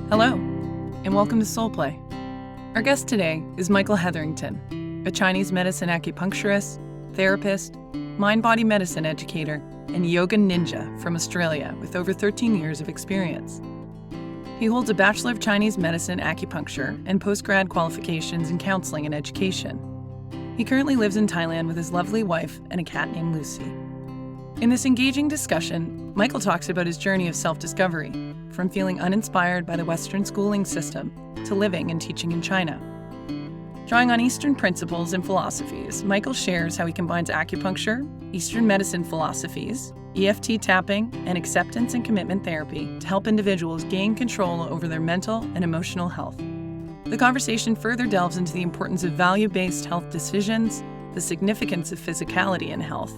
Hello, and welcome to Soul Play. Our guest today is Michael Hetherington, a Chinese medicine acupuncturist, therapist, mind-body medicine educator, and yoga ninja from Australia with over 13 years of experience. He holds a Bachelor of Chinese Medicine acupuncture and post-grad qualifications in counselling and education. He currently lives in Thailand with his lovely wife and a cat named Lucy. In this engaging discussion, Michael talks about his journey of self-discovery, from feeling uninspired by the Western schooling system to living and teaching in China. Drawing on Eastern principles and philosophies, Michael shares how he combines acupuncture, Eastern medicine philosophies, EFT tapping, and acceptance and commitment therapy to help individuals gain control over their mental and emotional health. The conversation further delves into the importance of value-based health decisions, the significance of physicality in health,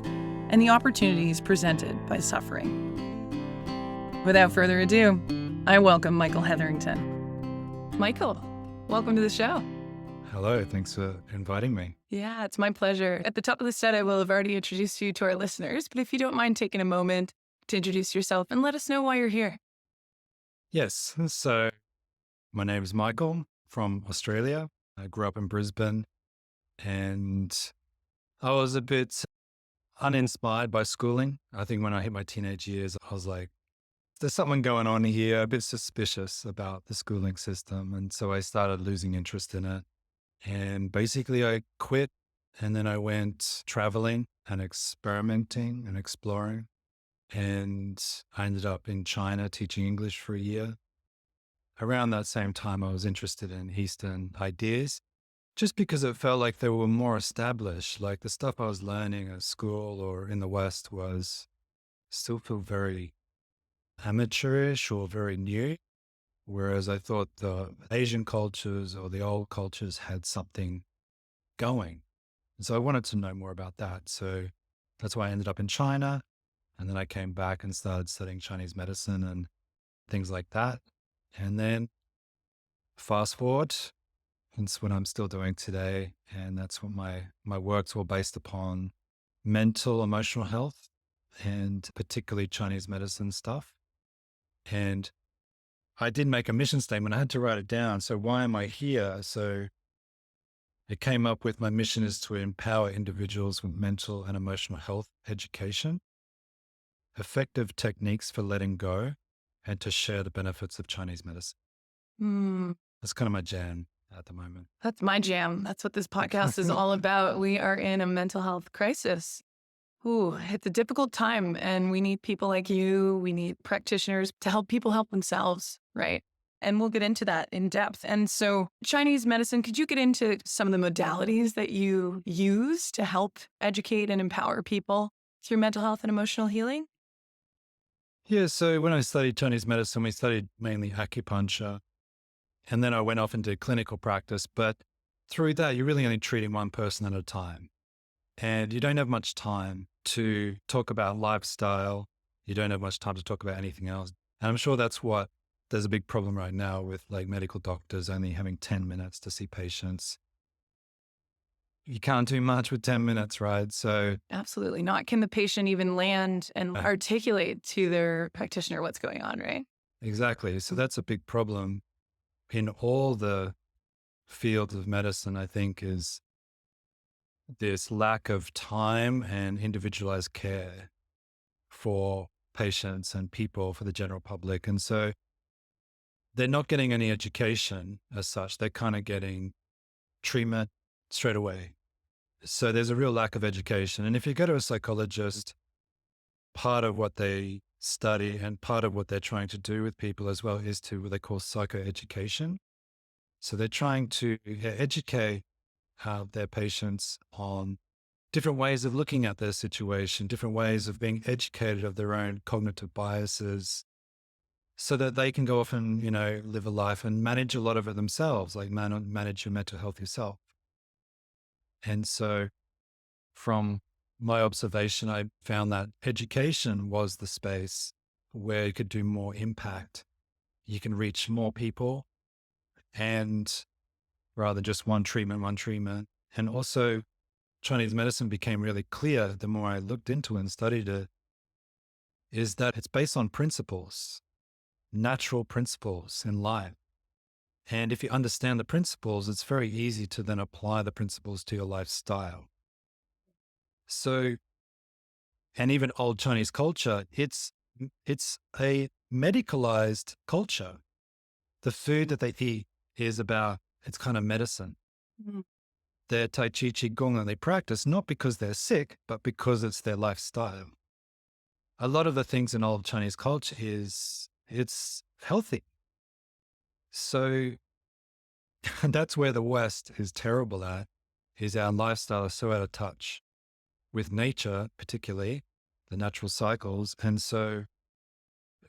and the opportunities presented by suffering. Without further ado, I welcome Michael Hetherington. Michael, welcome to the show. Hello, thanks for inviting me. Yeah, it's my pleasure. At the top of the set, I will have already introduced you to our listeners, but if you don't mind taking a moment to introduce yourself and let us know why you're here. Yes, so my name is Michael from Australia. I grew up in Brisbane and I was a bit uninspired by schooling. I think when I hit my teenage years, I was like, there's something going on here, a bit suspicious about the schooling system. And so I started losing interest in it. And basically I quit and then I went traveling and experimenting and exploring. And I ended up in China teaching English for a year. Around that same time, I was interested in Eastern ideas just because it felt like they were more established. Like the stuff I was learning at school or in the West was still feel very amateurish or very new. Whereas I thought the Asian cultures or the old cultures had something going. And so I wanted to know more about that. So that's why I ended up in China. And then I came back and started studying Chinese medicine and things like that. And then fast forward, it's what I'm still doing today. And that's what my work's all based upon: mental, emotional health, and particularly Chinese medicine stuff. And I did make a mission statement. I had to write it down. So why am I here? So it came up with my mission is to empower individuals with mental and emotional health education, effective techniques for letting go, and to share the benefits of Chinese medicine. That's kind of my jam at the moment. That's my jam. That's what this podcast is all about. We are in a mental health crisis. Ooh, it's a difficult time, and we need people like you. We need practitioners to help people help themselves, right? And we'll get into that in depth. And so Chinese medicine, could you get into some of the modalities that you use to help educate and empower people through mental health and emotional healing? Yeah, so when I studied Chinese medicine, we studied mainly acupuncture. And then I went off into clinical practice. But through that, you're really only treating one person at a time. And you don't have much time to talk about lifestyle. You don't have much time to talk about anything else. And I'm sure there's a big problem right now with like medical doctors only having 10 minutes to see patients. You can't do much with 10 minutes, right? So Absolutely not. Can the patient even land and articulate to their practitioner what's going on, right? exactly. So that's a big problem in all the fields of medicine, I think, is this lack of time and individualized care for patients and people, for the general public. And so they're not getting any education as such. They're kind of getting treatment straight away. So there's a real lack of education. And if you go to a psychologist, part of what they study and part of what they're trying to do with people as well is to what they call psychoeducation. So they're trying to educate their patients on different ways of looking at their situation, different ways of being educated of their own cognitive biases, so that they can go off and, live a life and manage a lot of it themselves, like manage your mental health yourself. And so from my observation, I found that education was the space where you could do more impact. You can reach more people, and rather than just one treatment. And also Chinese medicine became really clear the more I looked into it and studied it, is that it's based on principles, natural principles in life. And if you understand the principles, it's very easy to then apply the principles to your lifestyle. So, and even old Chinese culture, it's a medicalized culture. The food that they eat is it's kind of medicine. Mhm. Their Tai Chi Qigong that they practice, not because they're sick, but because it's their lifestyle. A lot of the things in old Chinese culture it's healthy. So that's where the West is terrible at, is our lifestyle is so out of touch with nature, particularly the natural cycles. And so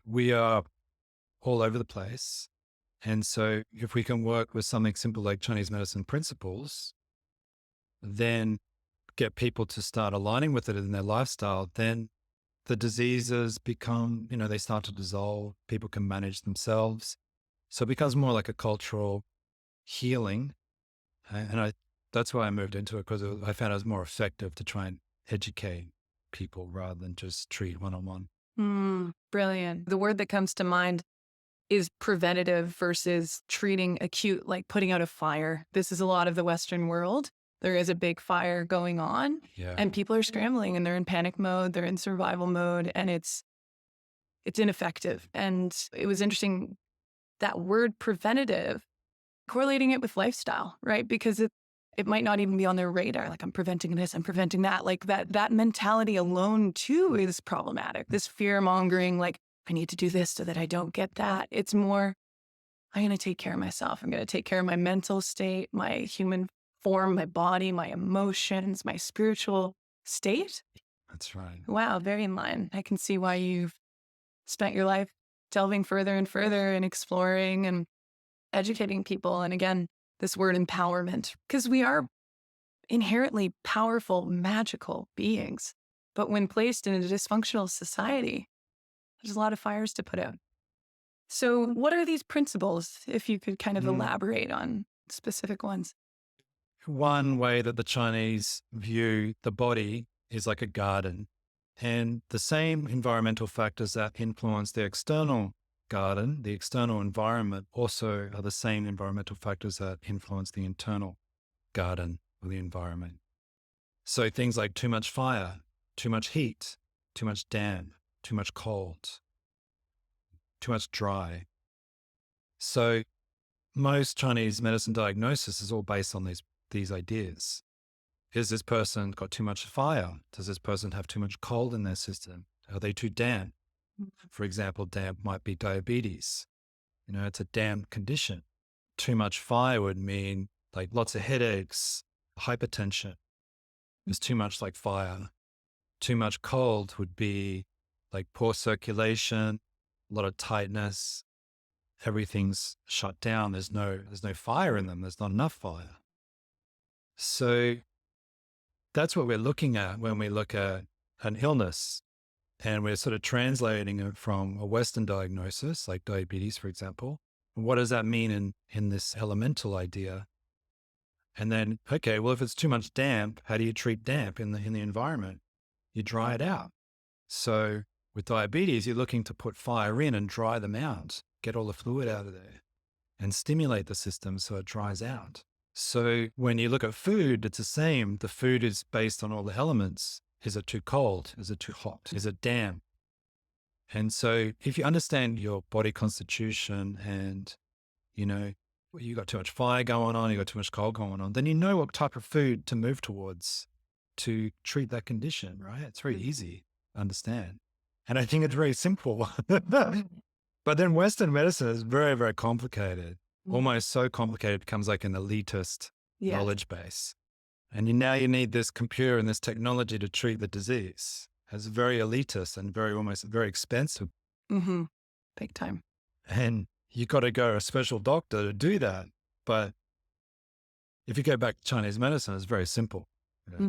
we are all over the place. And so if we can work with something simple like Chinese medicine principles, then get people to start aligning with it in their lifestyle, then the diseases become, they start to dissolve. People can manage themselves. So it becomes more like a cultural healing. And that's why I moved into it, because I found it was more effective to try and educate people rather than just treat one-on-one. Brilliant. The word that comes to mind is preventative versus treating acute, like putting out a fire. This is a lot of the Western world. There is a big fire going on, Yeah. and people are scrambling and they're in panic mode, they're in survival mode, and it's ineffective. And it was interesting, that word preventative, correlating it with lifestyle, right? Because it might not even be on their radar. Like, I'm preventing this, I'm preventing that. Like that mentality alone too is problematic. This fear mongering, like, I need to do this so that I don't get that. It's more, I'm going to take care of myself. I'm going to take care of my mental state, my human form, my body, my emotions, my spiritual state. That's right. Wow, very in line. I can see why you've spent your life delving further and further and exploring and educating people. And again, this word empowerment, because we are inherently powerful, magical beings. But when placed in a dysfunctional society, there's a lot of fires to put out. So what are these principles, if you could kind of elaborate on specific ones? One way that the Chinese view the body is like a garden, and the same environmental factors that influence the external garden, the external environment, also are the same environmental factors that influence the internal garden or the environment. So things like too much fire, too much heat, too much damp, too much cold, too much dry. So most Chinese medicine diagnosis is all based on these ideas. Is this person got too much fire? Does this person have too much cold in their system? Are they too damp? For example, damp might be diabetes. It's a damp condition. Too much fire would mean like lots of headaches, hypertension. There's too much like fire. Too much cold would be like poor circulation, a lot of tightness. Everything's shut down. There's no fire in them. There's not enough fire. So that's what we're looking at when we look at an illness, and we're sort of translating it from a Western diagnosis, like diabetes, for example. What does that mean in this elemental idea? And then, okay, well, if it's too much damp, how do you treat damp in the environment? You dry it out. So with diabetes, you're looking to put fire in and dry them out, get all the fluid out of there and stimulate the system so it dries out. So when you look at food, it's the same. The food is based on all the elements. Is it too cold? Is it too hot? Is it damp? And so if you understand your body constitution and, you got too much fire going on, you got too much cold going on, then you know what type of food to move towards to treat that condition, right? It's very easy to understand. And I think it's very simple. But then Western medicine is very, very complicated. Almost so complicated, it becomes like an elitist knowledge base. And now you need this computer and this technology to treat the disease. It's very elitist and almost very expensive. Big time. And you got to go a special doctor to do that. But if you go back to Chinese medicine, it's very simple.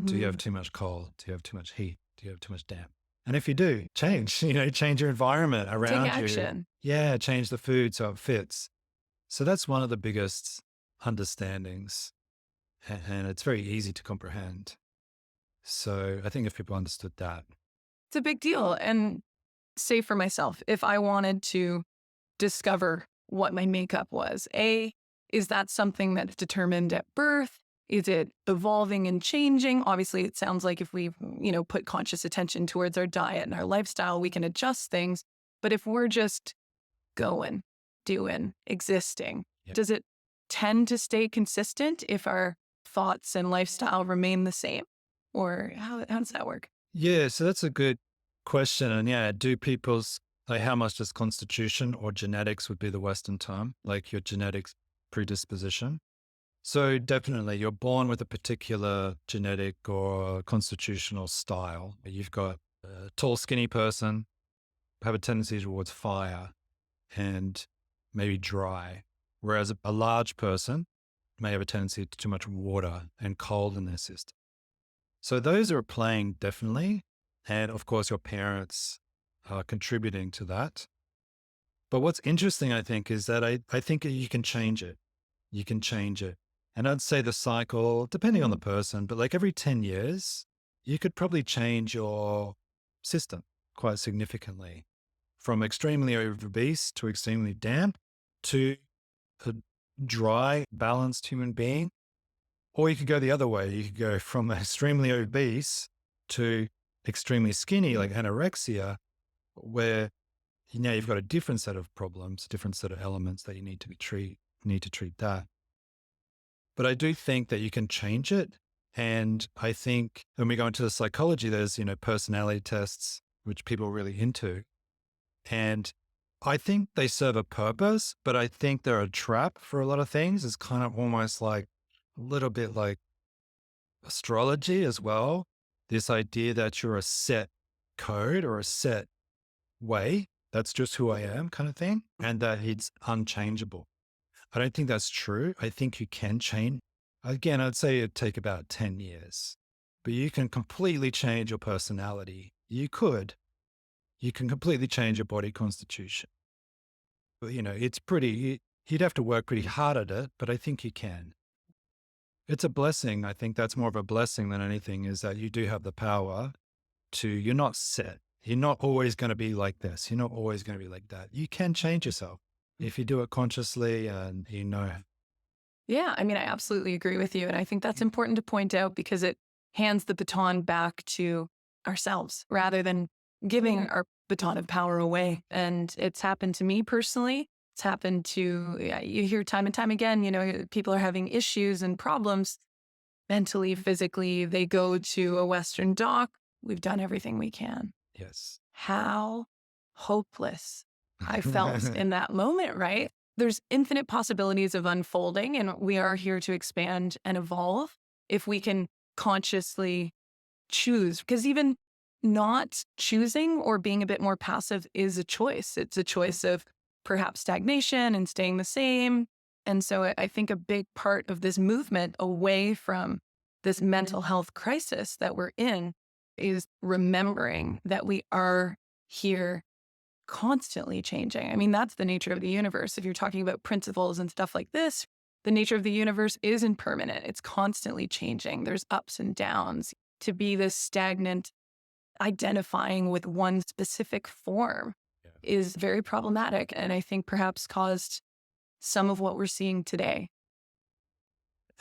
Do you have too much cold? Do you have too much heat? Do you have too much damp? And if you do, change your environment around you. Take action. Yeah, change the food so it fits. So that's one of the biggest understandings, and it's very easy to comprehend. So I think if people understood that. It's a big deal. And say for myself, if I wanted to discover what my makeup was, Is that something that's determined at birth? Is it evolving and changing? Obviously, it sounds like if we, put conscious attention towards our diet and our lifestyle, we can adjust things. But if we're just going, doing, existing, does it tend to stay consistent if our thoughts and lifestyle remain the same? Or how does that work? Yeah, so that's a good question. And yeah, do people's, like, how much does constitution or genetics would be the Western term, like your genetics predisposition? So definitely you're born with a particular genetic or constitutional style. You've got a tall, skinny person have a tendency towards fire and maybe dry, whereas a large person may have a tendency to too much water and cold in their system. So those are playing definitely. And of course, your parents are contributing to that. But what's interesting, I think, is that I think you can change it. You can change it. And I'd say the cycle, depending on the person, but like every 10 years, you could probably change your system quite significantly from extremely obese to extremely damp to a dry, balanced human being. Or you could go the other way. You could go from extremely obese to extremely skinny, like anorexia, where you've got a different set of problems, a different set of elements that you need to treat that. But I do think that you can change it. And I think when we go into the psychology, there's, personality tests, which people are really into. And I think they serve a purpose, but I think they're a trap for a lot of things. It's kind of almost like a little bit like astrology as well. This idea that you're a set code or a set way, that's just who I am kind of thing, and that it's unchangeable. I don't think that's true. I think you can change. Again, I'd say it'd take about 10 years, but you can completely change your personality. You can completely change your body constitution. But, you'd have to work pretty hard at it, but I think you can. It's a blessing. I think that's more of a blessing than anything, is that you do have the power you're not set. You're not always going to be like this. You're not always going to be like that. You can change yourself if you do it consciously and Yeah, I absolutely agree with you. And I think that's important to point out because it hands the baton back to ourselves rather than giving our baton of power away. And it's happened to me personally. It's happened to, you hear time and time again, people are having issues and problems mentally, physically. They go to a Western doc. We've done everything we can. Yes. How hopeless I felt in that moment, right? There's infinite possibilities of unfolding, and we are here to expand and evolve if we can consciously choose. Because even not choosing or being a bit more passive is a choice. It's a choice of perhaps stagnation and staying the same. And so I think a big part of this movement away from this mental health crisis that we're in is remembering that we are here constantly changing. That's the nature of the universe. If you're talking about principles and stuff like this, the nature of the universe is impermanent. It's constantly changing. There's ups and downs. To be this stagnant, identifying with one specific form is very problematic. And I think perhaps caused some of what we're seeing today.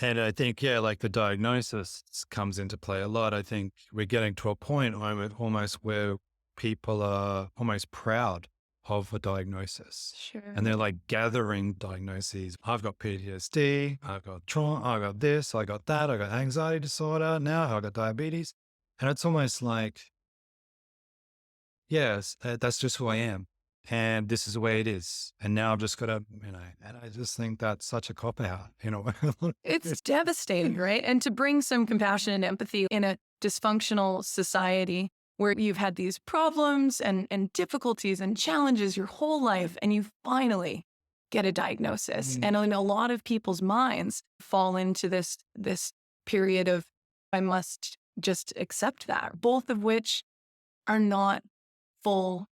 And I think, like the diagnosis comes into play a lot. I think we're getting to a point almost where people are almost proud of a diagnosis. Sure. And they're like gathering diagnoses. I've got PTSD, I've got trauma, I got this, I got that, I got anxiety disorder, now I've got diabetes. And it's almost like, yes, that's just who I am. And this is the way it is. And now I've just got to, and I just think that's such a cop out, It's devastating, right? And to bring some compassion and empathy in a dysfunctional society where you've had these problems and difficulties and challenges your whole life, and you finally get a diagnosis. And in a lot of people's minds fall into this period of, I must just accept that, both of which are not full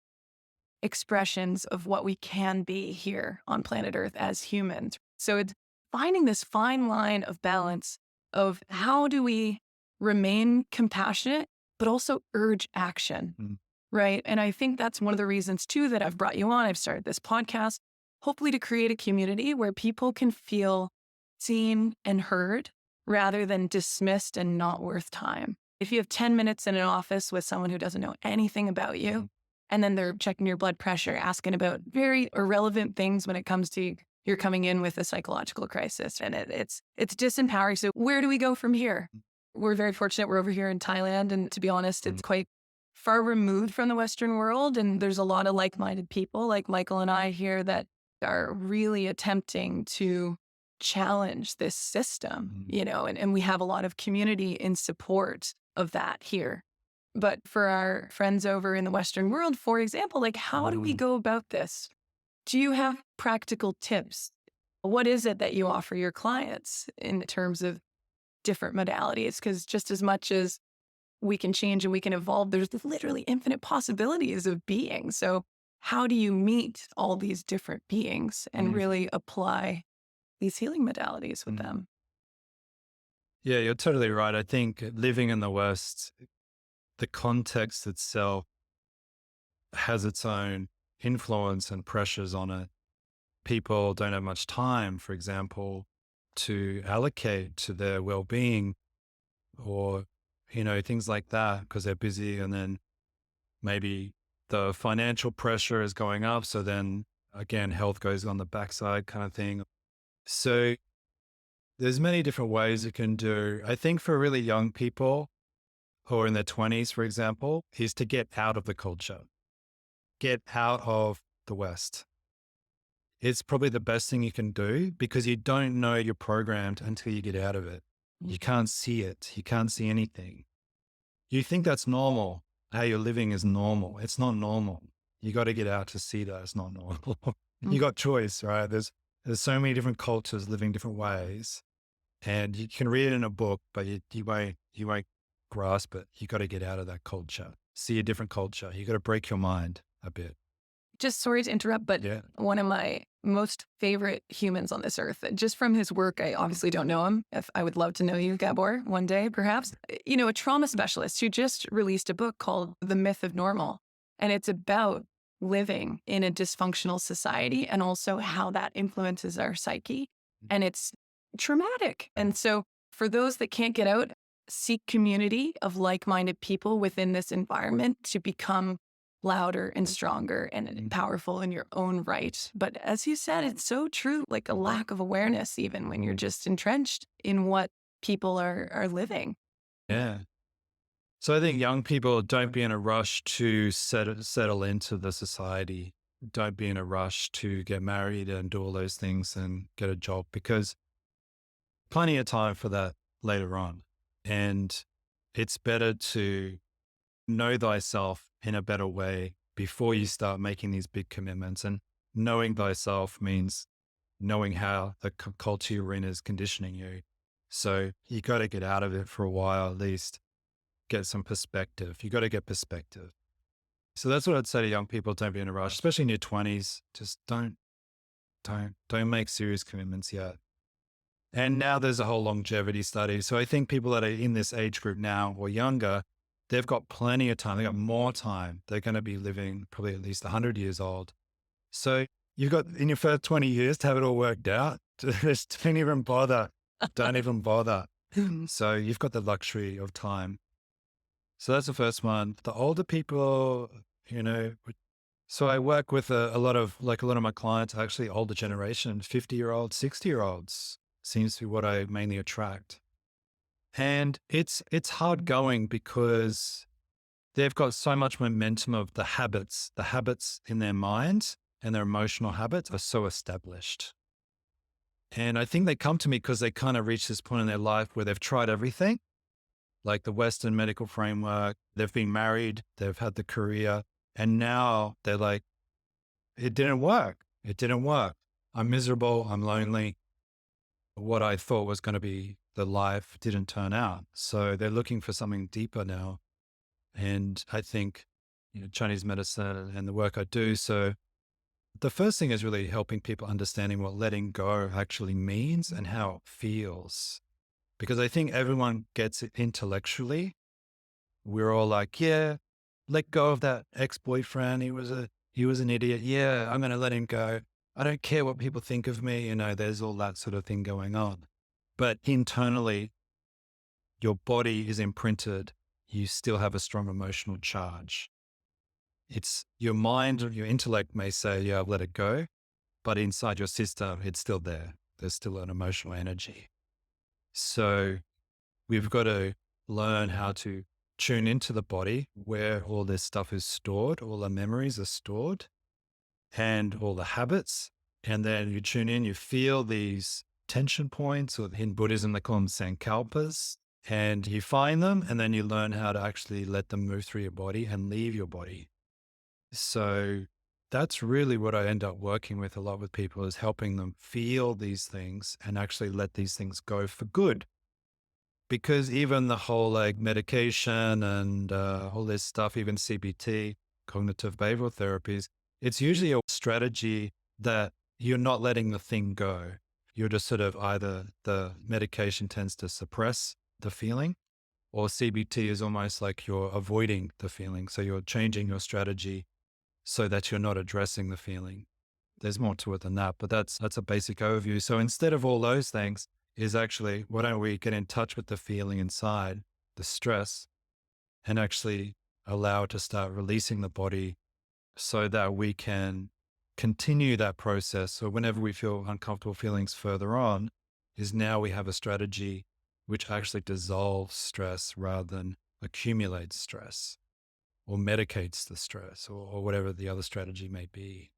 expressions of what we can be here on planet Earth as humans. So it's finding this fine line of balance of how do we remain compassionate, but also urge action, right? And I think that's one of the reasons too that I've brought you on. I've started this podcast hopefully to create a community where people can feel seen and heard rather than dismissed and not worth time. If you have 10 minutes in an office with someone who doesn't know anything about you, and then they're checking your blood pressure, asking about very irrelevant things when it comes to you're coming in with a psychological crisis, and it's disempowering. So where do we go from here? We're very fortunate. We're over here in Thailand, and to be honest, it's quite far removed from the Western world, and there's a lot of like-minded people like Michael and I here that are really attempting to challenge this system, and we have a lot of community in support of that here. But for our friends over in the Western world, for example, like how do we go about this? Do you have practical tips? What is it that you offer your clients in terms of different modalities? Because just as much as we can change and we can evolve, there's literally infinite possibilities of being. So how do you meet all these different beings and really apply these healing modalities with them? Yeah, you're totally right. I think living in the West, the context itself has its own influence and pressures on it. People don't have much time, for example, to allocate to their well-being or, things like that because they're busy, and then maybe the financial pressure is going up. So then again, health goes on the backside kind of thing. So there's many different ways you can do. I think for really young people who are in their 20s, for example, is to get out of the culture, get out of the West. It's probably the best thing you can do because you don't know you're programmed until you get out of it. You can't see it. You can't see anything. You think that's normal. How you're living is normal. It's not normal. You got to get out to see that it's not normal. You got choice, right? There's so many different cultures living different ways, and you can read it in a book, but you won't grasp it. You got to get out of that culture, see a different culture. You got to break your mind a bit. Just sorry to interrupt, but one of my most favorite humans on this earth, just from his work, I obviously don't know him. If I would love to know you, Gabor, one day, perhaps. A trauma specialist who just released a book called The Myth of Normal. And it's about living in a dysfunctional society and also how that influences our psyche. And it's traumatic. And so for those that can't get out, seek community of like-minded people within this environment to become louder and stronger and powerful in your own right. But as you said, it's so true, like a lack of awareness, even when you're just entrenched in what people are living. Yeah. So I think young people, don't be in a rush to settle into the society. Don't be in a rush to get married and do all those things and get a job, because plenty of time for that later on. And it's better to know thyself in a better way before you start making these big commitments. And knowing thyself means knowing how the culture you're in is conditioning you. So you got to get out of it for a while, at least get some perspective. You got to get perspective. So that's what I'd say to young people. Don't be in a rush, especially in your 20s. Just don't make serious commitments yet. And now there's a whole longevity study. So I think people that are in this age group now or younger, they've got plenty of time. They've got more time. They're going to be living probably at least 100 years old. So you've got in your first 20 years to have it all worked out. Just don't even bother. Don't even bother. So you've got the luxury of time. So that's the first one. The older people, so I work with a lot of my clients are actually older generation, 50-year-olds, 60-year-olds seems to be what I mainly attract. And it's hard going because they've got so much momentum of the habits in their minds and their emotional habits are so established. And I think they come to me because they kind of reach this point in their life where they've tried everything, like the Western medical framework. They've been married, they've had the career, and now they're like, it didn't work. It didn't work. I'm miserable. I'm lonely. What I thought was going to be the life didn't turn out. So they're looking for something deeper now. And I think, Chinese medicine and the work I do. So the first thing is really helping people understanding what letting go actually means and how it feels. Because I think everyone gets it intellectually. We're all like, yeah, let go of that ex-boyfriend. He was an idiot. Yeah, I'm going to let him go. I don't care what people think of me. There's all that sort of thing going on. But internally, your body is imprinted. You still have a strong emotional charge. It's your mind or your intellect may say, yeah, I've let it go. But inside your system, it's still there. There's still an emotional energy. So we've got to learn how to tune into the body where all this stuff is stored, all the memories are stored, and all the habits. And then you tune in, you feel these tension points, or in Buddhism, they call them sankalpas, and you find them, and then you learn how to actually let them move through your body and leave your body. So that's really what I end up working with a lot with people, is helping them feel these things and actually let these things go for good. Because even the whole medication and all this stuff, even CBT, cognitive behavioral therapies, it's usually a strategy that you're not letting the thing go. You're just sort of, either the medication tends to suppress the feeling, or CBT is almost like you're avoiding the feeling. So you're changing your strategy so that you're not addressing the feeling. There's more to it than that, but that's a basic overview. So instead of all those things, is actually, why don't we get in touch with the feeling inside, the stress, and actually allow it to start releasing the body so that we can continue that process. So whenever we feel uncomfortable feelings further on, is now we have a strategy which actually dissolves stress rather than accumulates stress or medicates the stress, or whatever the other strategy may be.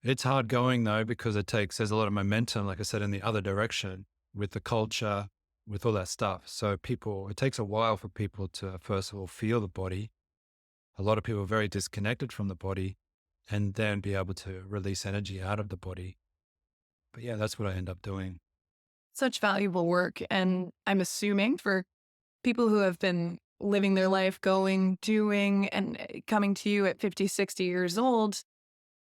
It's hard going though, because there's a lot of momentum, like I said, in the other direction with the culture, with all that stuff. So it takes a while for people to, first of all, feel the body. A lot of people are very disconnected from the body, and then be able to release energy out of the body. But yeah, that's what I end up doing. Such valuable work. And I'm assuming for people who have been living their life, going, doing, and coming to you at 50, 60 years old,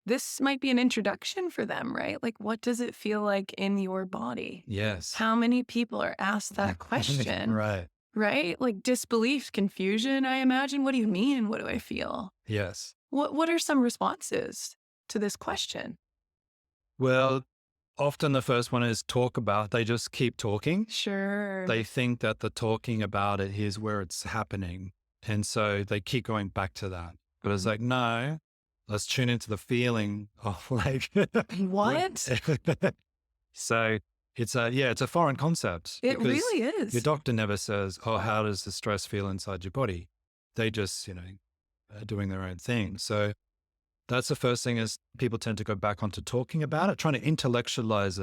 this might be an introduction for them, right? Like, what does it feel like in your body? Yes. How many people are asked that question? Right. Right? Like disbelief, confusion, I imagine. What do you mean? What do I feel? Yes. What are some responses to this question? Well, often the first one is talk about, they just keep talking. Sure. They think that the talking about it is where it's happening. And so they keep going back to that. But it's like, no, let's tune into the feeling of What? So it's a foreign concept. It because really is. your doctor never says, oh, how does the stress feel inside your body? They just, are doing their own thing. So that's the first thing, is people tend to go back onto talking about it, trying to intellectualize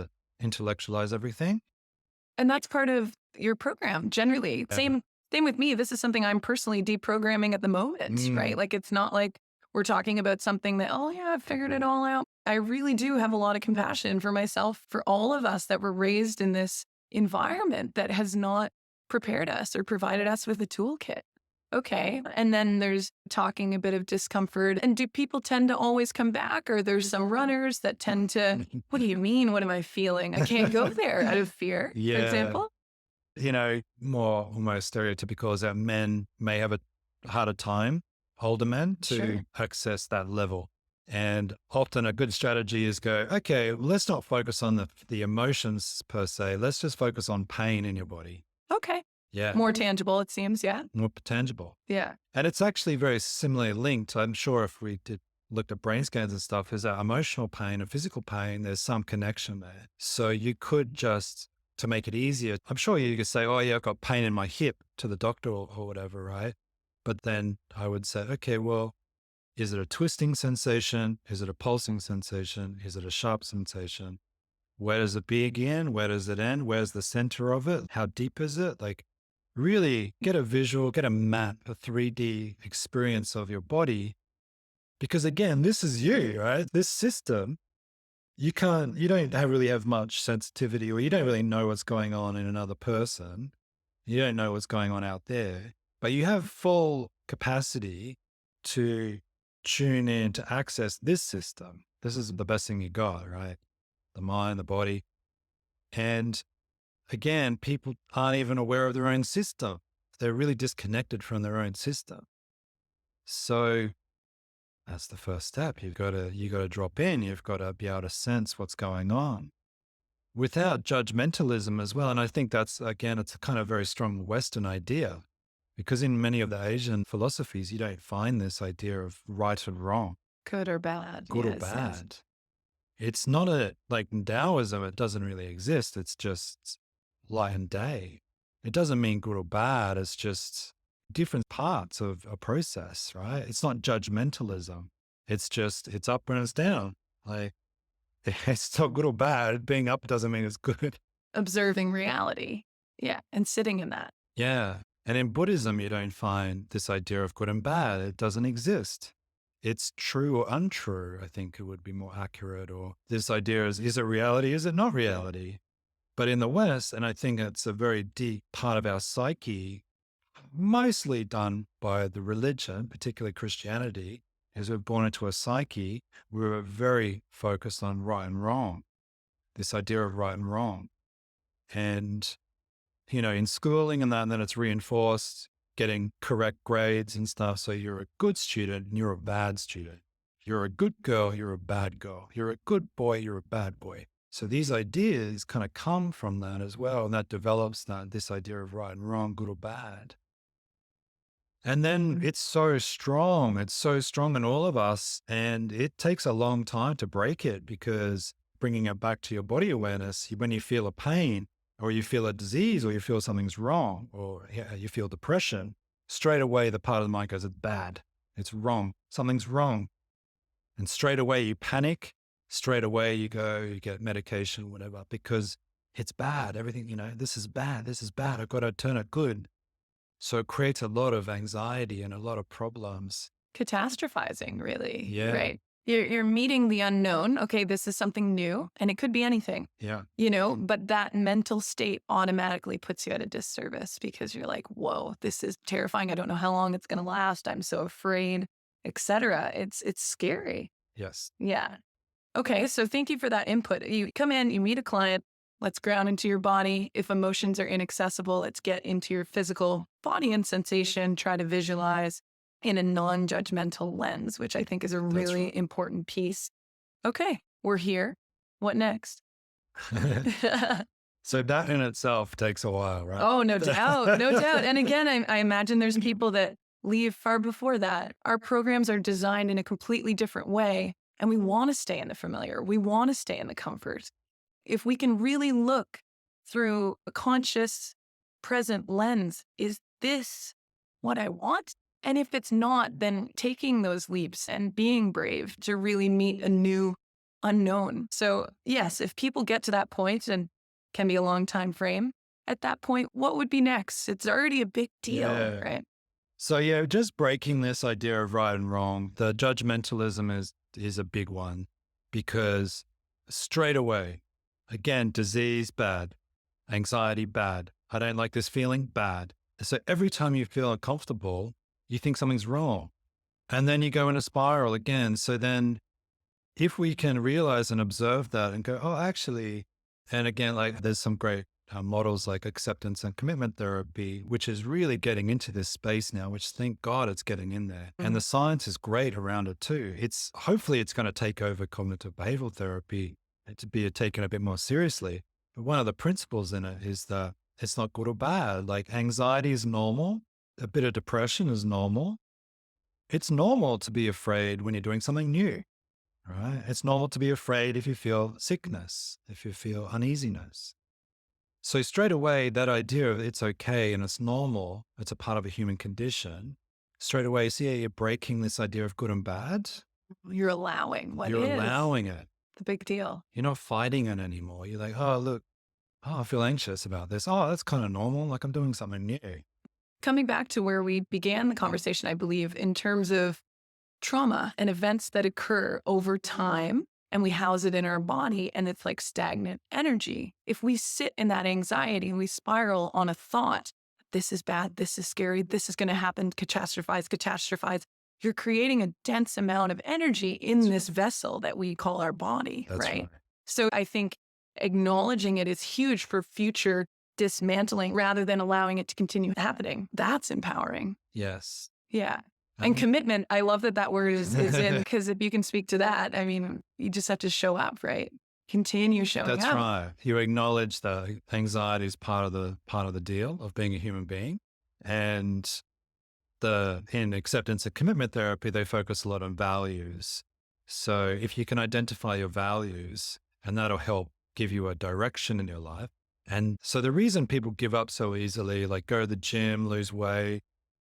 everything. And that's part of your program generally. Yeah. Same with me. This is something I'm personally deprogramming at the moment, right? Like, it's not like we're talking about something that, oh yeah, I've figured it all out. I really do have a lot of compassion for myself, for all of us that were raised in this environment that has not prepared us or provided us with a toolkit. Okay. And then there's talking a bit of discomfort. And do people tend to always come back? Or there's some runners that tend to, what do you mean? What am I feeling? I can't go there out of fear, for example. More almost stereotypical is that men may have a harder time, older men, to access that level. And often a good strategy is go, okay, let's not focus on the emotions per se. Let's just focus on pain in your body. Okay. Yeah. More tangible, it seems. Yeah. More tangible. Yeah. And it's actually very similarly linked. I'm sure if we looked at brain scans and stuff, is that emotional pain and physical pain, there's some connection there. So you could just, to make it easier, I'm sure you could say, oh yeah, I've got pain in my hip to the doctor or whatever, right? But then I would say, okay, well, is it a twisting sensation? Is it a pulsing sensation? Is it a sharp sensation? Where does it begin? Where does it end? Where's the center of it? How deep is it? Like, really get a visual, get a map, a 3D experience of your body. Because again, this is you, right? This system, you don't really have much sensitivity, or you don't really know what's going on in another person. You don't know what's going on out there, but you have full capacity to tune in, to access this system. This is the best thing you got, right? The mind, the body. And again, people aren't even aware of their own system. They're really disconnected from their own system. So That's the first step. You got to drop in. You've got to be able to sense what's going on without judgmentalism as well. And I think that's, again, it's a kind of very strong Western idea, because in many of the Asian philosophies, you don't find this idea of right and wrong, Good or bad. good or Yes, yes. bad. It's not like in Taoism, it doesn't really exist. It's just light and day. It doesn't mean good or bad. It's just different parts of a process, right? It's not judgmentalism. It's up and it's down. Like, it's not good or bad. Being up doesn't mean it's good. Observing reality. Yeah. And sitting in that. Yeah. And in Buddhism, you don't find this idea of good and bad. It doesn't exist. It's true or untrue, I think it would be more accurate. Or this idea is it reality? Is it not reality? But in the West, and I think it's a very deep part of our psyche, mostly done by the religion, particularly Christianity, is we're born into a psyche. We're very focused on right and wrong, this idea of right and wrong. And, in schooling and that, and then it's reinforced, getting correct grades and stuff. So you're a good student and you're a bad student. You're a good girl, you're a bad girl. You're a good boy, you're a bad boy. So these ideas kind of come from that as well. And that develops this idea of right and wrong, good or bad. And then it's so strong. It's so strong in all of us. And it takes a long time to break it, because bringing it back to your body awareness, when you feel a pain or you feel a disease or you feel something's wrong or you feel depression, straight away the part of the mind goes, it's bad. It's wrong. Something's wrong. And straight away you panic. Straight away you go, you get medication, whatever, because it's bad. Everything, this is bad. This is bad. I've got to turn it good. So it creates a lot of anxiety and a lot of problems. Catastrophizing, really. Yeah. Right. You're meeting the unknown. Okay, this is something new, and it could be anything. Yeah. But that mental state automatically puts you at a disservice, because you're like, whoa, this is terrifying. I don't know how long it's going to last. I'm so afraid, etc. It's scary. Yes. Yeah. Okay, so thank you for that input. You come in, you meet a client. Let's ground into your body. If emotions are inaccessible, let's get into your physical body and sensation. Try to visualize in a non-judgmental lens, which I think is a really important piece. Okay, we're here. What next? So that in itself takes a while, right? Oh, no doubt. No doubt. And again, I imagine there's people that leave far before that. Our programs are designed in a completely different way, and we want to stay in the familiar. We want to stay in the comfort. If we can really look through a conscious, present lens, is this what I want? And if it's not, then taking those leaps and being brave to really meet a new unknown. So yes, if people get to that point, and can be a long time frame, at that point, what would be next? It's already a big deal, right? So just breaking this idea of right and wrong, the judgmentalism is a big one, because straight away, again, disease, bad. Anxiety, bad. I don't like this feeling, bad. So every time you feel uncomfortable, you think something's wrong. And then you go in a spiral again. So then if we can realize and observe that and go, oh, actually, and again, like there's some great models like acceptance and commitment therapy, which is really getting into this space now, which thank God it's getting in there. Mm-hmm. And the science is great around it too. Hopefully it's going to take over cognitive behavioral therapy to be taken a bit more seriously. But one of the principles in it is that it's not good or bad. Like anxiety is normal. A bit of depression is normal. It's normal to be afraid when you're doing something new, right? It's normal to be afraid if you feel sickness, if you feel uneasiness. So straight away, that idea of it's okay and it's normal, it's a part of a human condition, straight away, you're breaking this idea of good and bad. You're allowing what You're is. allowing it. The big deal. You're not fighting it anymore. You're like, oh, look, I feel anxious about this. Oh, that's kind of normal. Like I'm doing something new. Coming back to where we began the conversation, I believe, in terms of trauma and events that occur over time, and we house it in our body, and it's like stagnant energy. If we sit in that anxiety and we spiral on a thought, this is bad, this is scary, this is going to happen, catastrophize, you're creating a dense amount of energy in this vessel that we call our body, right? So I think acknowledging it is huge for future dismantling rather than allowing it to continue happening. That's empowering. Yes. Yeah. And commitment, I love that word is in, because if you can speak to that, I mean, you just have to show up, right? Continue showing That's up. right. You acknowledge that anxiety is part of the deal of being a human being. And in acceptance and commitment therapy, they focus a lot on values. So if you can identify your values, and that'll help give you a direction in your life. And so the reason people give up so easily, like go to the gym, lose weight,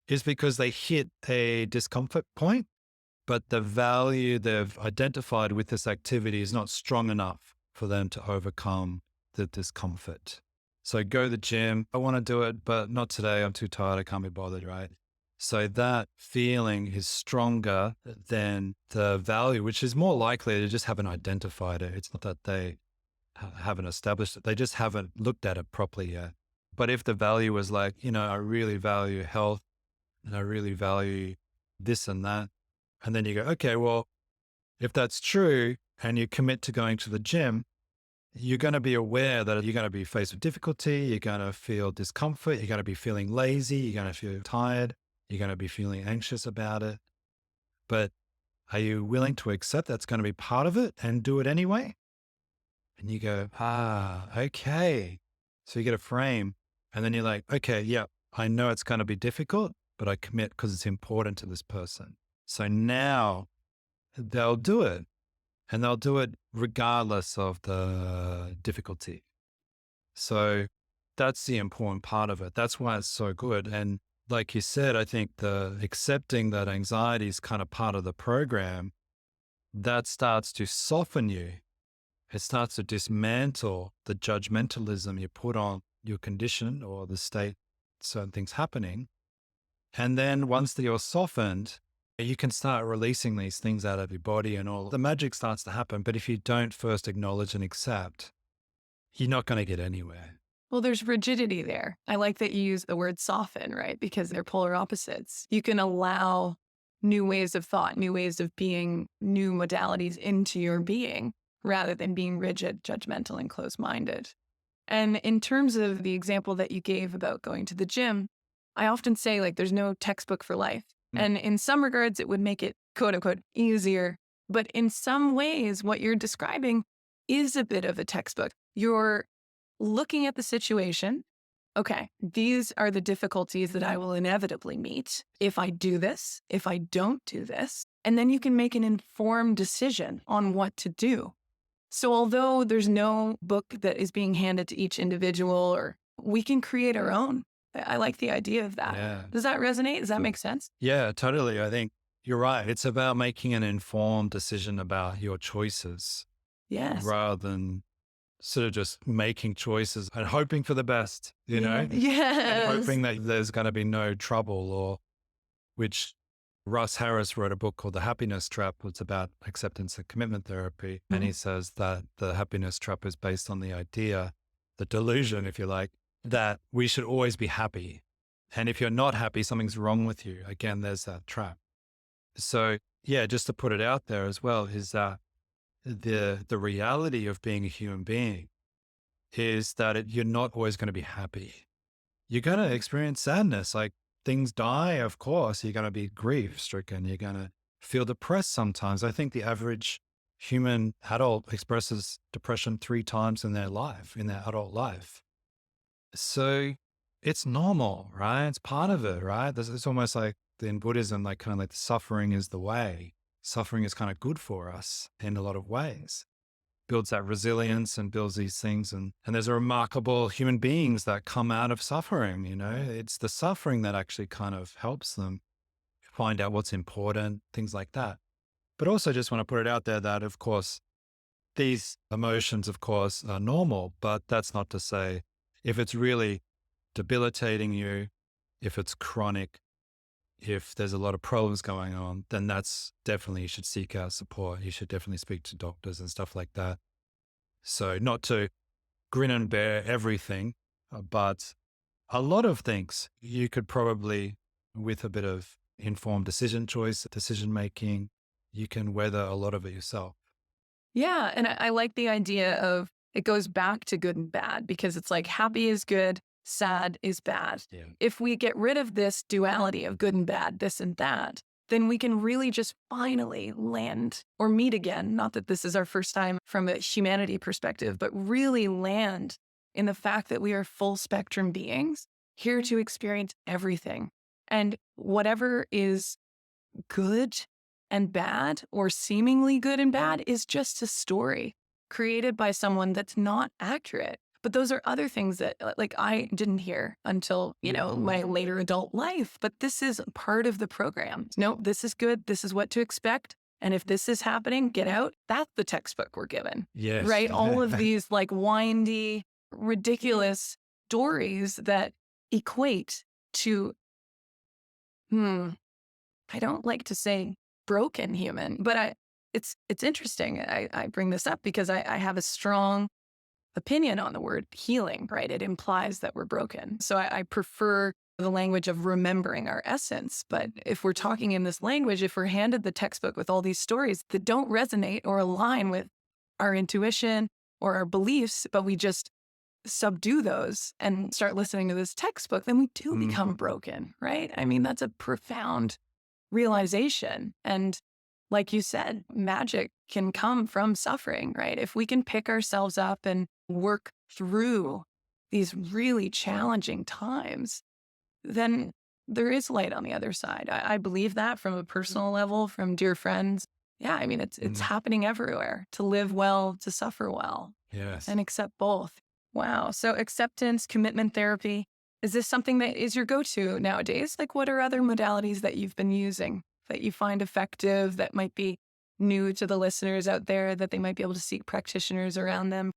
is because they hit a discomfort point, but the value they've identified with this activity is not strong enough for them to overcome the discomfort. So go to the gym, I want to do it, but not today. I'm too tired. I can't be bothered, right? So that feeling is stronger than the value, which is more likely they just haven't identified it. It's not that they haven't established it. They just haven't looked at it properly yet. But if the value was like, I really value health and I really value this and that. And then you go, okay, well, if that's true and you commit to going to the gym, you're going to be aware that you're going to be faced with difficulty. You're going to feel discomfort. You're going to be feeling lazy. You're going to feel tired. You're going to be feeling anxious about it. But are you willing to accept that's going to be part of it and do it anyway? And you go, okay. So you get a frame and then you're like, okay, yeah, I know it's going to be difficult, but I commit because it's important to this person. So now they'll do it, and they'll do it regardless of the difficulty. So that's the important part of it. That's why it's so good. And like you said, I think the accepting that anxiety is kind of part of the program, that starts to soften you. It starts to dismantle the judgmentalism you put on your condition or the state certain things happening. And then once you're softened, you can start releasing these things out of your body and all the magic starts to happen. But if you don't first acknowledge and accept, you're not going to get anywhere. Well, there's rigidity there. I like that you use the word soften, right? Because they're polar opposites. You can allow new ways of thought, new ways of being, new modalities into your being rather than being rigid, judgmental, and closed-minded. And in terms of the example that you gave about going to the gym, I often say, like, there's no textbook for life. And in some regards, it would make it, quote unquote, easier. But in some ways, what you're describing is a bit of a textbook. You're looking at the situation. Okay, these are the difficulties that I will inevitably meet if I do this, if I don't do this. And then you can make an informed decision on what to do. So although there's no book that is being handed to each individual, or we can create our own. I like the idea of that. Yeah. Does that resonate? Does that make sense? Yeah, totally. I think you're right. It's about making an informed decision about your choices. Yes. Rather than sort of just making choices and hoping for the best, you know? Yes. And hoping that there's going to be no trouble, or which Russ Harris wrote a book called The Happiness Trap. It's about acceptance and commitment therapy. Mm-hmm. And he says that the happiness trap is based on the idea, the delusion, if you like, that we should always be happy. And if you're not happy, something's wrong with you. Again, there's that trap. So yeah, just to put it out there as well, is that the reality of being a human being is that you're not always going to be happy. You're going to experience sadness. Like, things die, of course. You're going to be grief stricken. You're going to feel depressed sometimes. I think the average human adult expresses depression 3 times in their life, in their adult life. So it's normal, right? It's part of it, right? It's almost like in Buddhism, like kind of like the suffering is the way. Suffering is kind of good for us in a lot of ways. Builds that resilience and builds these things. And there's a remarkable human beings that come out of suffering, you know? It's the suffering that actually kind of helps them find out what's important, things like that. But also just want to put it out there that, of course, these emotions, of course, are normal, but that's not to say if it's really debilitating you, if it's chronic, if there's a lot of problems going on, then that's definitely, you should seek out support. You should definitely speak to doctors and stuff like that. So not to grin and bear everything, but a lot of things you could probably, with a bit of informed decision making, you can weather a lot of it yourself. Yeah. And I like the idea of it goes back to good and bad, because it's like happy is good, sad is bad. Yeah. If we get rid of this duality of good and bad, this and that, then we can really just finally land or meet again. Not that this is our first time from a humanity perspective, but really land in the fact that we are full spectrum beings here to experience everything. And whatever is good and bad, or seemingly good and bad, is just a story created by someone that's not accurate. But those are other things that like I didn't hear until, my later adult life. But this is part of the program. No, this is good. This is what to expect. And if this is happening, get out. That's the textbook we're given. Yes. Right? All of these like windy, ridiculous stories that equate to, I don't like to say broken human, but it's interesting. I bring this up because I have a strong opinion on the word healing, right? It implies that we're broken. So I prefer the language of remembering our essence. But if we're talking in this language, if we're handed the textbook with all these stories that don't resonate or align with our intuition or our beliefs, but we just subdue those and start listening to this textbook, then we do become broken, right? I mean, that's a profound realization. And like you said, magic can come from suffering, right? If we can pick ourselves up and work through these really challenging times, then there is light on the other side. I believe that from a personal level, from dear friends. Yeah, I mean, it's happening everywhere. To live well, to suffer well. Yes. And accept both. Wow. So acceptance, commitment therapy, is this something that is your go-to nowadays? Like, what are other modalities that you've been using that you find effective, that might be new to the listeners out there, that they might be able to seek practitioners around them?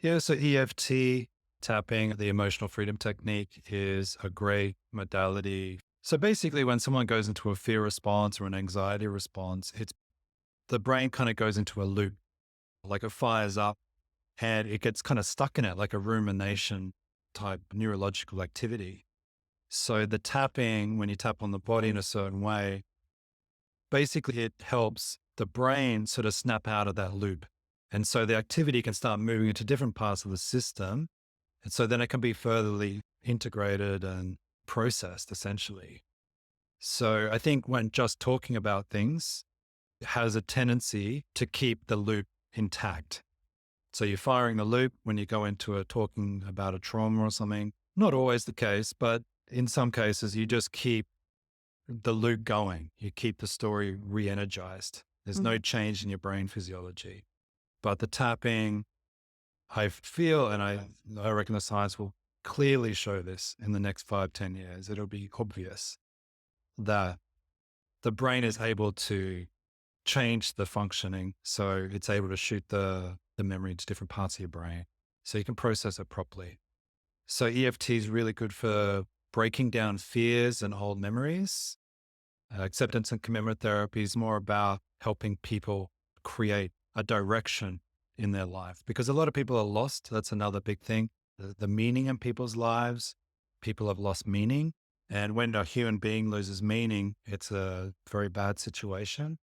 Yeah, so EFT, tapping, the emotional freedom technique, is a great modality. So basically, when someone goes into a fear response or an anxiety response, the brain kind of goes into a loop, like it fires up and it gets kind of stuck in it, like a rumination type neurological activity. So the tapping, when you tap on the body in a certain way, basically it helps the brain sort of snap out of that loop. And so the activity can start moving into different parts of the system. And so then it can be furtherly integrated and processed, essentially. So I think when just talking about things has a tendency to keep the loop intact. So you're firing the loop when you go into talking about a trauma or something. Not always the case, but in some cases, you just keep the loop going. You keep the story re-energized. There's no change in your brain physiology. But the tapping, I feel, and I reckon the science will clearly show this in the next 5-10 years, it'll be obvious that the brain is able to change the functioning. So it's able to shoot the memory into different parts of your brain so you can process it properly. So EFT is really good for breaking down fears and old memories. Acceptance and commitment therapy is more about helping people create a direction in their life, because a lot of people are lost. That's another big thing. The meaning in people's lives, people have lost meaning. And when a human being loses meaning, it's a very bad situation.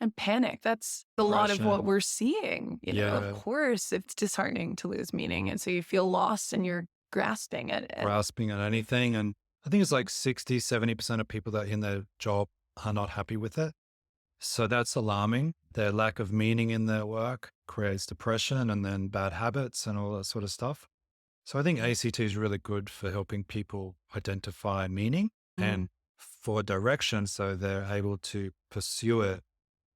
And panic. That's a lot of what we're seeing. Yeah. Of course, it's disheartening to lose meaning. And so you feel lost and you're grasping at it. Grasping at anything. And I think it's like 60, 70% of people that are in their job are not happy with it. So that's alarming. Their lack of meaning in their work creates depression and then bad habits and all that sort of stuff. So I think ACT is really good for helping people identify meaning and for direction, so they're able to pursue it,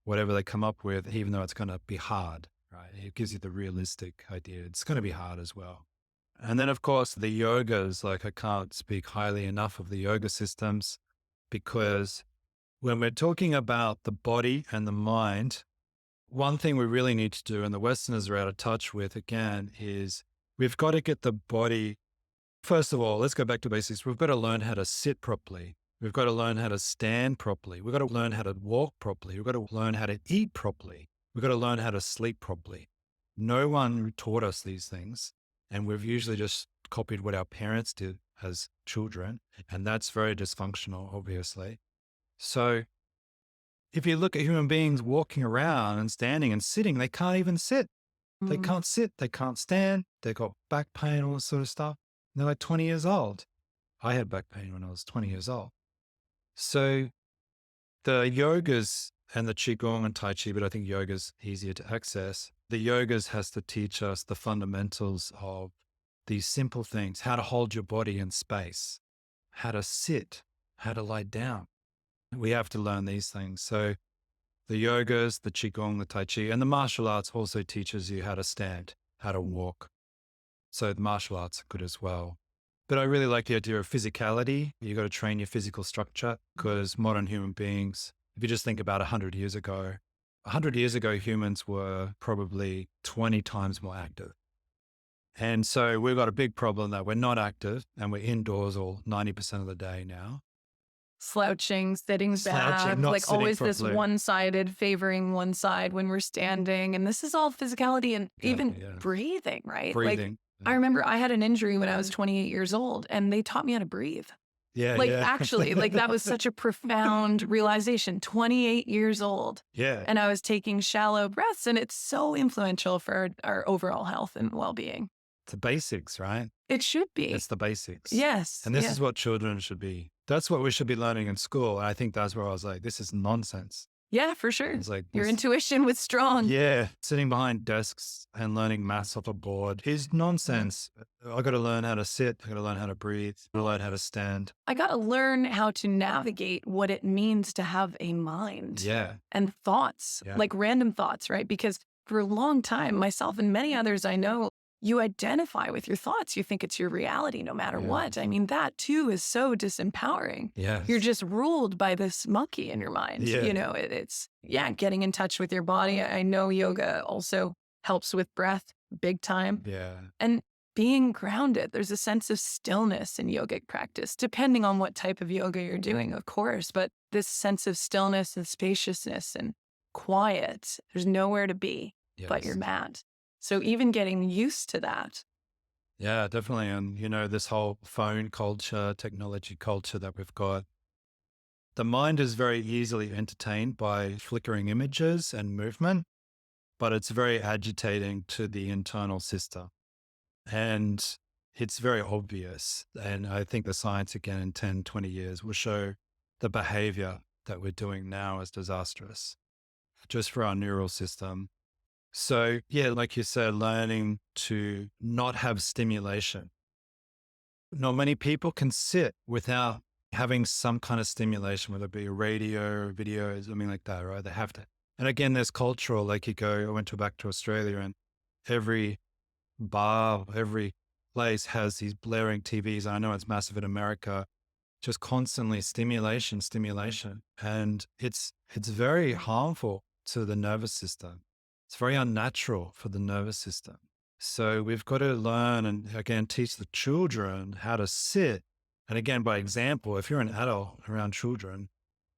whatever they come up with, even though it's going to be hard, right? It gives you the realistic idea. It's going to be hard as well. And then, of course, the yogas, like I can't speak highly enough of the yoga systems, because when we're talking about the body and the mind, one thing we really need to do, and the Westerners are out of touch with again, is we've got to get the body. First of all, let's go back to basics. We've got to learn how to sit properly. We've got to learn how to stand properly. We've got to learn how to walk properly. We've got to learn how to eat properly. We've got to learn how to sleep properly. No one taught us these things. And we've usually just copied what our parents did as children. And that's very dysfunctional, obviously. So if you look at human beings walking around and standing and sitting, they can't even sit. They can't sit. They can't stand. They've got back pain, all this sort of stuff. And they're like 20 years old. I had back pain when I was 20 years old. So The yogas and the qigong and tai chi, but I think yoga's easier to access. The yogas has to teach us the fundamentals of these simple things: how to hold your body in space, how to sit, how to lie down. We have to learn these things. So the yogas, the qigong, the tai chi, and the martial arts also teaches you how to stand, how to walk. So the martial arts are good as well. But I really like the idea of physicality. You got to train your physical structure, because modern human beings, if you just think about 100 years ago, 100 years ago, humans were probably 20 times more active. And so we've got a big problem that we're not active and we're indoors all 90% of the day now. Slouching, sitting back, not like sitting always this properly. one-sided, favoring one side when we're standing. And this is all physicality and even Yeah. breathing, right? Breathing. I remember I had an injury when I was 28 years old and they taught me how to breathe. Yeah. Actually, that was such a profound realization, 28 years old. Yeah. And I was taking shallow breaths, and it's so influential for our overall health and well-being. It's the basics, right? It should be. It's the basics. Yes. And this is what children should be. That's what we should be learning in school. And I think that's where I was like, this is nonsense. Yeah, for sure. It's like your intuition was strong. Yeah. Sitting behind desks and learning maths off a board is nonsense. I got to learn how to sit. I got to learn how to breathe. I got to learn how to stand. I got to learn how to navigate what it means to have a mind. Yeah. And thoughts, like random thoughts, right? Because for a long time, myself and many others I know, you identify with your thoughts. You think it's your reality no matter what. I mean, that too is so disempowering. Yeah. You're just ruled by this monkey in your mind. Yeah. You know, it's getting in touch with your body. I know yoga also helps with breath big time. Yeah. And being grounded. There's a sense of stillness in yogic practice, depending on what type of yoga you're doing, of course. But this sense of stillness and spaciousness and quiet, there's nowhere to be but your mat. So even getting used to that. Yeah, definitely. And, this whole phone culture, technology culture that we've got, the mind is very easily entertained by flickering images and movement, but it's very agitating to the internal system. And it's very obvious. And I think the science again in 10, 20 years will show the behavior that we're doing now is disastrous just for our neural system. So, like you said, learning to not have stimulation. Not many people can sit without having some kind of stimulation, whether it be a radio or video, something like that, right? They have to. And again, there's cultural, like I went back to Australia, and every bar, every place has these blaring TVs. I know it's massive in America, just constantly stimulation. And it's very harmful to the nervous system. It's very unnatural for the nervous system. So we've got to learn and again, teach the children how to sit. And again, by example, if you're an adult around children,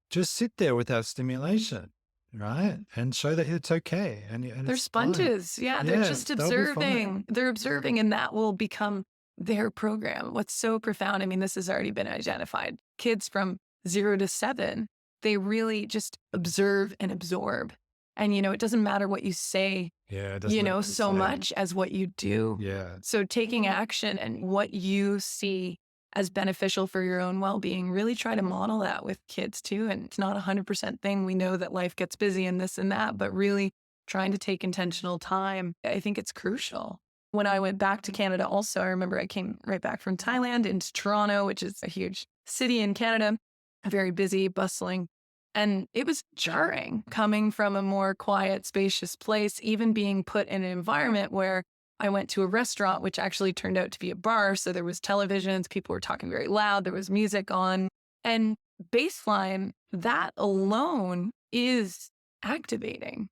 just sit there without stimulation, right? And show that it's okay. And they're sponges. Fine. Yeah, they're just observing. They're observing, and that will become their program. What's so profound, I mean, this has already been identified. Kids from 0 to 7, they really just observe and absorb. And, it doesn't matter what you say, so much as what you do. Yeah. So taking action and what you see as beneficial for your own well-being, really try to model that with kids too. And it's not a 100% thing. We know that life gets busy and this and that, but really trying to take intentional time, I think it's crucial. When I went back to Canada also, I remember I came right back from Thailand into Toronto, which is a huge city in Canada, very busy, bustling. And it was jarring coming from a more quiet, spacious place, even being put in an environment where I went to a restaurant, which actually turned out to be a bar. So there was televisions, people were talking very loud, there was music on. And baseline, that alone is activating.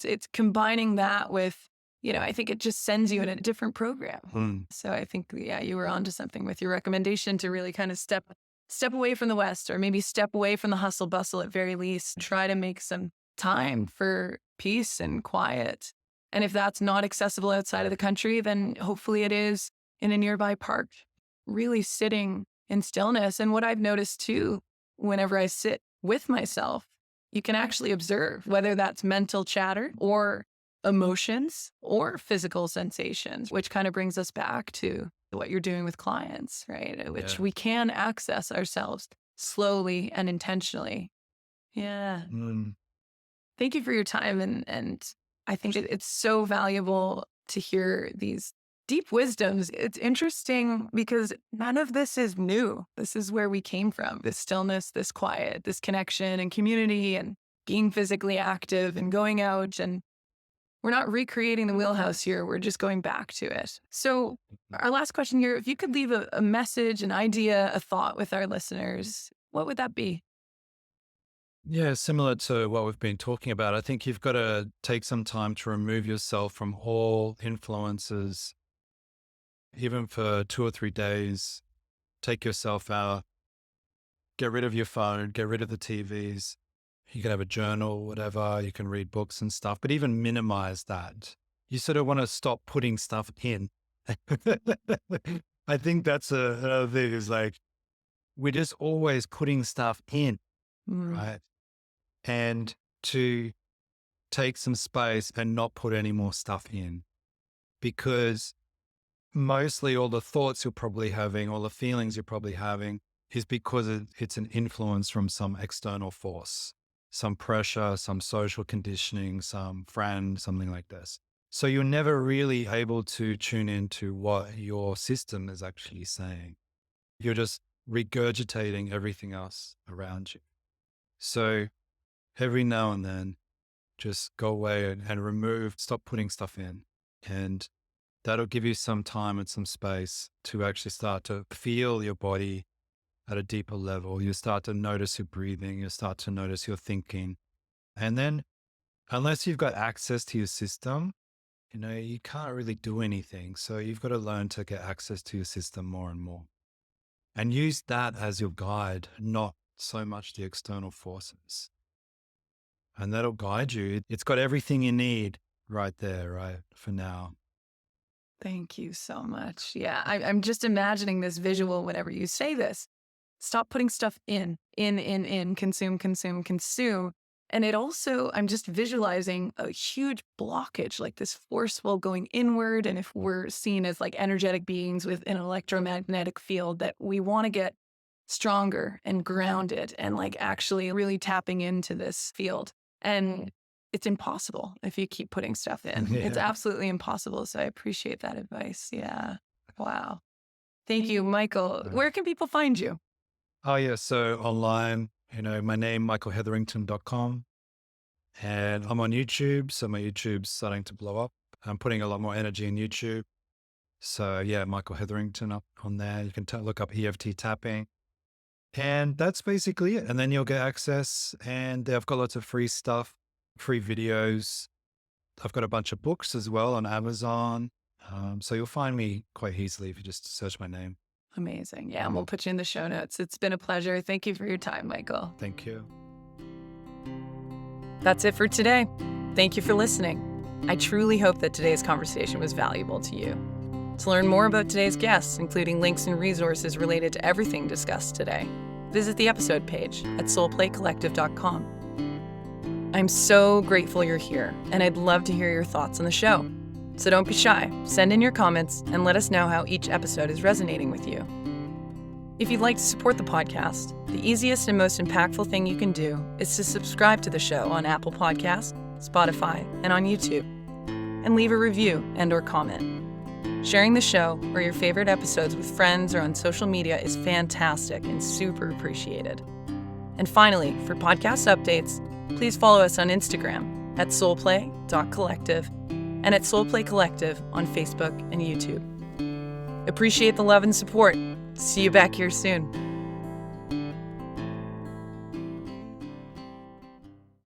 It's combining that with, I think it just sends you in a different program. So I think, you were onto something with your recommendation to really kind of step away from the West, or maybe step away from the hustle bustle at very least. Try to make some time for peace and quiet. And if that's not accessible outside of the country, then hopefully it is in a nearby park, really sitting in stillness. And what I've noticed too, whenever I sit with myself, you can actually observe whether that's mental chatter or emotions or physical sensations, which kind of brings us back to what you're doing with clients, right? Which we can access ourselves slowly and intentionally Yeah. Mm. Thank you for your time. And I think it's so valuable to hear these deep wisdoms. It's interesting because none of this is new. This is where we came from, this stillness, this quiet, this connection and community and being physically active and going out. And we're not recreating the wheelhouse here. We're just going back to it. So our last question here, if you could leave a message, an idea, a thought with our listeners, what would that be? Yeah, similar to what we've been talking about. I think you've got to take some time to remove yourself from all influences, even for 2 or 3 days. Take yourself out, get rid of your phone, get rid of the TVs. You can have a journal, whatever. You can read books and stuff, but even minimize that. You sort of want to stop putting stuff in. I think that's another thing is like, we're just always putting stuff in, Mm, right? And to take some space and not put any more stuff in, because mostly all the thoughts you're probably having, all the feelings you're probably having is because it's an influence from some external force, some pressure, some social conditioning, some friend, something like this. So you're never really able to tune into what your system is actually saying. You're just regurgitating everything else around you. So every now and then, just go away and remove, stop putting stuff in. And that'll give you some time and some space to actually start to feel your body at a deeper level. You start to notice your breathing, you start to notice your thinking. And then, unless you've got access to your system, you can't really do anything. So you've got to learn to get access to your system more and more and use that as your guide, not so much the external forces. And that'll guide you. It's got everything you need right there, right? For now. thank you so much. Yeah, I'm just imagining this visual whenever you say this. Stop putting stuff in, consume, consume, consume. And it also, I'm just visualizing a huge blockage, like this forceful going inward. And if we're seen as like energetic beings with an electromagnetic field, that we want to get stronger and grounded and like actually really tapping into this field. And it's impossible if you keep putting stuff in. It's Yeah. absolutely impossible. So I appreciate that advice. Yeah. Wow. Thank you, Michael. Where can people find you? Oh, yeah. So online, my name, michaelhetherington.com. And I'm on YouTube. So my YouTube's starting to blow up. I'm putting a lot more energy in YouTube. So yeah, Michael Hetherington up on there. You can look up EFT tapping. And that's basically it. And then you'll get access. And I've got lots of free stuff, free videos. I've got a bunch of books as well on Amazon. So you'll find me quite easily if you just search my name. Amazing. Yeah, and we'll put you in the show notes. It's been a pleasure. Thank you for your time, Michael. Thank you. That's it for today. Thank you for listening. I truly hope that today's conversation was valuable to you. To learn more about today's guests, including links and resources related to everything discussed today, visit the episode page at soulplaycollective.com. I'm so grateful you're here, and I'd love to hear your thoughts on the show. So don't be shy. Send in your comments and let us know how each episode is resonating with you. If you'd like to support the podcast, the easiest and most impactful thing you can do is to subscribe to the show on Apple Podcasts, Spotify, and on YouTube, and leave a review and/or comment. Sharing the show or your favorite episodes with friends or on social media is fantastic and super appreciated. And finally, for podcast updates, please follow us on Instagram at soulplay.collective and at Soulplay Collective on Facebook and YouTube. Appreciate the love and support. See you back here soon.